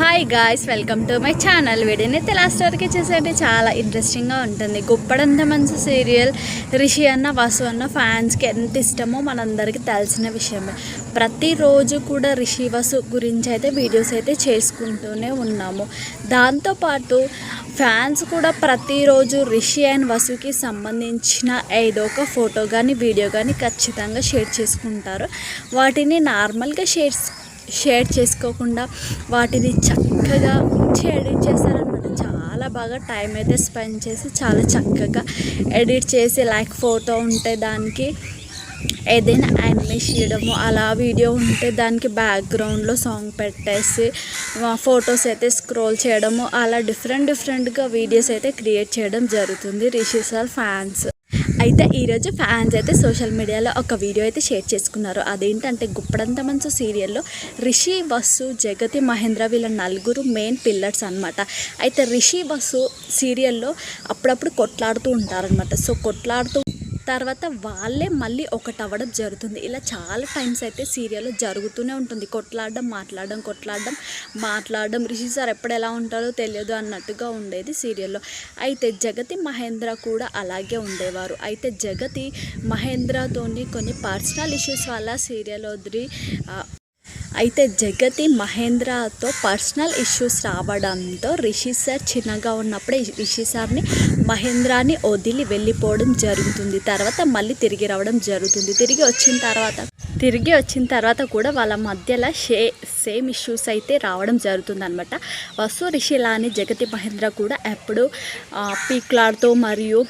Hi guys, welcome to my channel. వీడియోనైతే last వరకు చూసేయండి, చాలా ఇంట్రెస్టింగ్గా ఉంటుంది. గుప్పడంత మంచి సీరియల్ రిషి అన్న వసు అన్న ఫ్యాన్స్కి ఎంత ఇష్టమో మనందరికీ తెలిసిన విషయమే. ప్రతిరోజు కూడా రిషి వసు గురించి అయితే వీడియోస్ అయితే చేసుకుంటూనే ఉన్నాము. దాంతోపాటు ఫ్యాన్స్ కూడా ప్రతిరోజు రిషి అండ్ వసుకి సంబంధించిన ఏదో ఒక ఫోటో కానీ వీడియో కానీ ఖచ్చితంగా షేర్ చేసుకుంటారు. వాటిని నార్మల్గా షేర్ చేసుకోకుండా వాటిని చక్కగా ఎడిట్ చేస్తారనమాట. చాలా బాగా టైం అయితే స్పెండ్ చేసి చాలా చక్కగా ఎడిట్ చేసి, లైక్ ఫోటో ఉంటే దానికి ఏదైనా యానిమేషన్ చేయడము, అలా వీడియో ఉంటే దానికి బ్యాక్గ్రౌండ్లో సాంగ్ పెట్టేసి ఫొటోస్ అయితే స్క్రోల్ చేయడము, అలా డిఫరెంట్గా వీడియోస్ అయితే క్రియేట్ చేయడం జరుగుతుంది రిషి సార్ ఫ్యాన్స్. అయితే ఈరోజు ఫ్యాన్స్ అయితే సోషల్ మీడియాలో ఒక వీడియో అయితే షేర్ చేసుకున్నారు. అదేంటంటే గుప్పడంత మంచు సీరియల్లో రిషి, వసు, జగతి, మహేంద్ర వీళ్ళ నలుగురు మెయిన్ పిల్లర్స్ అనమాట. అయితే రిషి, వసు సీరియల్లో అప్పుడప్పుడు కొట్లాడుతూ ఉంటారనమాట. సో కొట్లాడుతూ తర్వాత వాళ్ళే మళ్ళీ ఒకటి అవ్వడం జరుగుతుంది. ఇలా చాలా టైమ్స్ అయితే సీరియల్లో జరుగుతూనే ఉంటుంది. మాట్లాడడం రిషి సార్ ఎప్పుడు ఎలా ఉంటారో తెలియదు అన్నట్టుగా ఉండేది సీరియల్లో. అయితే జగతి, మహేంద్ర కూడా అలాగే ఉండేవారు. అయితే జగతి మహేంద్రతోని కొన్ని పర్సనల్ ఇష్యూస్ వల్ల సీరియల్ వదిలి అయితే జగతి మహేంద్రతో పర్సనల్ ఇష్యూస్ రావడంతో రిషి సార్ చిన్నగా ఉన్నప్పుడే రిషి సార్ని మహేంద్రాని వదిలి వెళ్ళిపోవడం జరుగుతుంది. తర్వాత మళ్ళీ తిరిగి రావడం జరుగుతుంది. తిరిగి వచ్చిన తర్వాత కూడా వాళ్ళ మధ్యలో సేమ్ ఇష్యూస్ అయితే రావడం జరుగుతుంది అనమాట. వసు, రిషి లాని జగతి, మహేంద్ర కూడా ఎప్పుడు పీక్లాడుతూ మరియు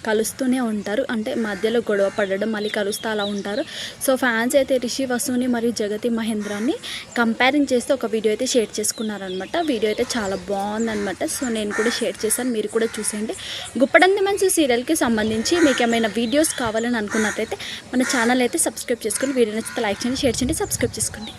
కలుస్తూనే ఉంటారు. అంటే మధ్యలో గొడవ పడడం, మళ్ళీ కలుస్తూ అలా ఉంటారు. సో ఫ్యాన్స్ అయితే రిషి, వసుని మరియు జగతి, మహేంద్రాని కంపేరింగ్ చేస్తే ఒక వీడియో అయితే షేర్ చేసుకున్నారనమాట. వీడియో అయితే చాలా బాగుందనమాట. సో నేను కూడా షేర్ చేశాను, మీరు కూడా చూసేయండి. గుప్పడంత మంచి సీరియల్కి సంబంధించి మీకు ఏమైనా వీడియోస్ కావాలని అనుకున్నట్లయితే మన ఛానల్ అయితే సబ్స్క్రైబ్ చేసుకుని, వీడియో నచ్చితే లైక్ చేయండి, షేర్ చేయండి, సబ్స్క్రైబ్ చేసుకోండి.